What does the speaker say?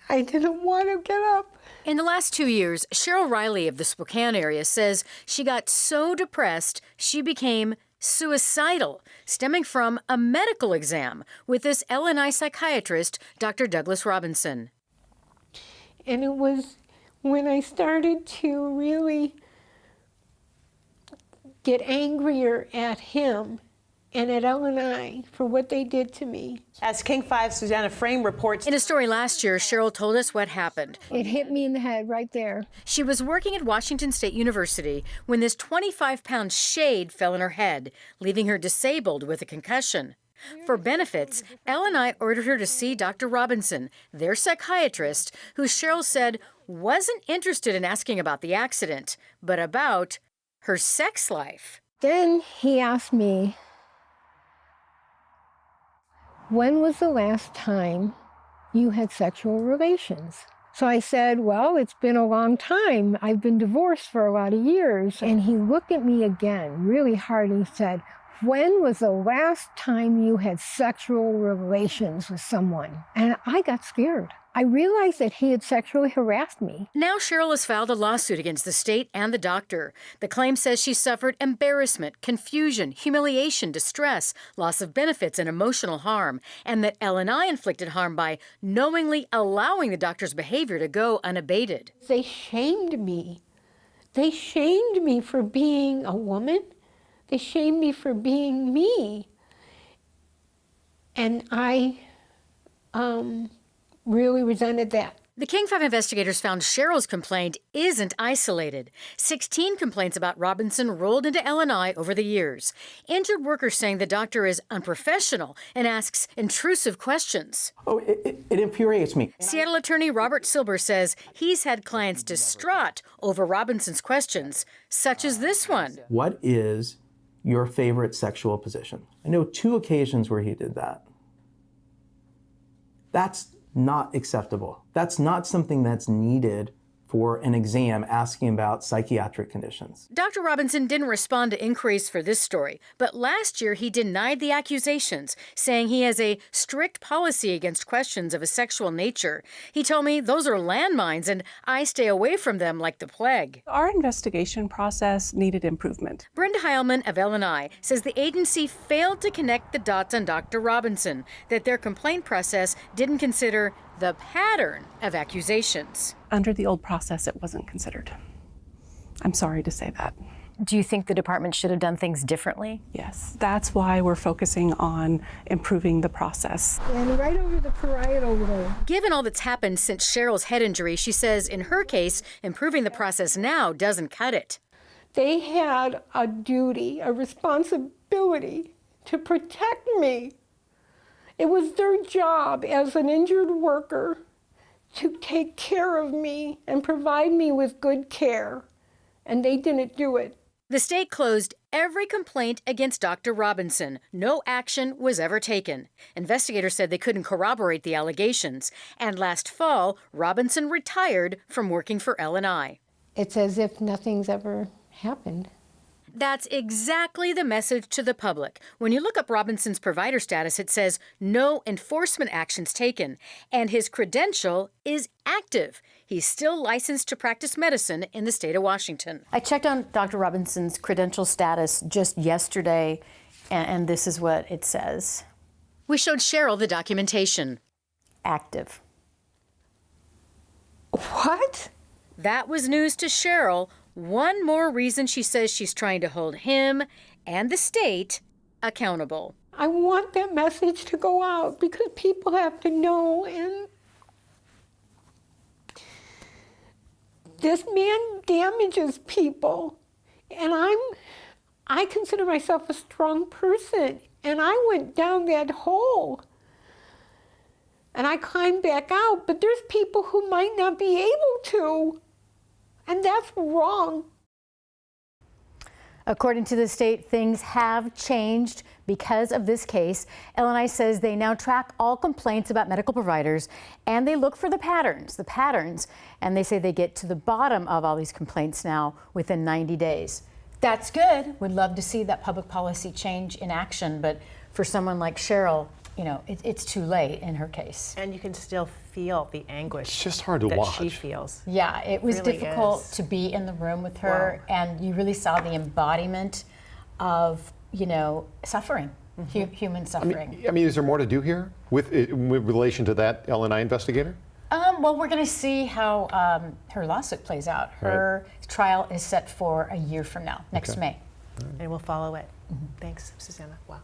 I didn't want to get up. In the last 2 years, Cheryl Riley of the Spokane area says she got so depressed she became suicidal, stemming from a medical exam with this LNI psychiatrist, Dr. Douglas Robinson. And it was when I started to really get angrier at him and at LNI for what they did to me. As King 5's Susanna Frame reports. In a story last year, Cheryl told us what happened. It hit me in the head right there. She was working at Washington State University when this 25-pound shade fell in her head, leaving her disabled with a concussion. For benefits, LNI ordered her to see Dr. Robinson, their psychiatrist, who Cheryl said wasn't interested in asking about the accident, but about her sex life. Then he asked me, when was the last time you had sexual relations? So I said, well, it's been a long time. I've been divorced for a lot of years. And he looked at me again really hard and he said, when was the last time you had sexual relations with someone? And I got scared. I realized that he had sexually harassed me. Now Cheryl has filed a lawsuit against the state and the doctor. The claim says she suffered embarrassment, confusion, humiliation, distress, loss of benefits, and emotional harm, and that LNI inflicted harm by knowingly allowing the doctor's behavior to go unabated. They shamed me. They shamed me for being a woman. They shamed me for being me. And I really resented that. The King 5 investigators found Cheryl's complaint isn't isolated. 16 complaints about Robinson rolled into LNI over the years. Injured workers saying the doctor is unprofessional and asks intrusive questions. Oh, it infuriates me. Seattle attorney Robert Silber says he's had clients distraught over Robinson's questions, such as this one. What is your favorite sexual position? I know 2 occasions where he did that. That's not acceptable. That's not something that's needed for an exam asking about psychiatric conditions. Dr. Robinson didn't respond to inquiries for this story, but last year he denied the accusations, saying he has a strict policy against questions of a sexual nature. He told me those are landmines and I stay away from them like the plague. Our investigation process needed improvement. Brenda Heilman of LNI says the agency failed to connect the dots on Dr. Robinson, that their complaint process didn't consider the pattern of accusations. Under the old process, it wasn't considered. I'm sorry to say that. Do you think the department should have done things differently? Yes, that's why we're focusing on improving the process. And right over the parietal lobe. Given all that's happened since Cheryl's head injury, she says in her case, improving the process now doesn't cut it. They had a duty, a responsibility to protect me. It was their job as an injured worker to take care of me and provide me with good care, and they didn't do it. The state closed every complaint against Dr. Robinson. No action was ever taken. Investigators said they couldn't corroborate the allegations, and last fall, Robinson retired from working for LNI. It's as if nothing's ever happened. That's exactly the message to the public. When you look up Robinson's provider status, it says no enforcement actions taken, and his credential is active. He's still licensed to practice medicine in the state of Washington. I checked on Dr. Robinson's credential status just yesterday, and this is what it says. We showed Cheryl the documentation. Active. What? That was news to Cheryl. One more reason she says she's trying to hold him and the state accountable. I want that message to go out because people have to know, and this man damages people, and I consider myself a strong person, and I went down that hole and I climbed back out, but there's people who might not be able to. And that's wrong. According to the state, things have changed because of this case. LNI says they now track all complaints about medical providers and they look for the patterns, and they say they get to the bottom of all these complaints now within 90 days. That's good. We'd love to see that public policy change in action, but for someone like Cheryl, you know, it's too late in her case. And you can still feel the anguish. It's just hard to that watch. she feels. Yeah, it was really difficult is. to be in the room with her, and you really saw the embodiment of, you know, suffering, human suffering. I mean, is there more to do here with relation to that L&I investigator? Well, we're going to see how her lawsuit plays out. Her trial is set for a year from now, next May. And we'll follow it. Thanks, Susanna. Wow.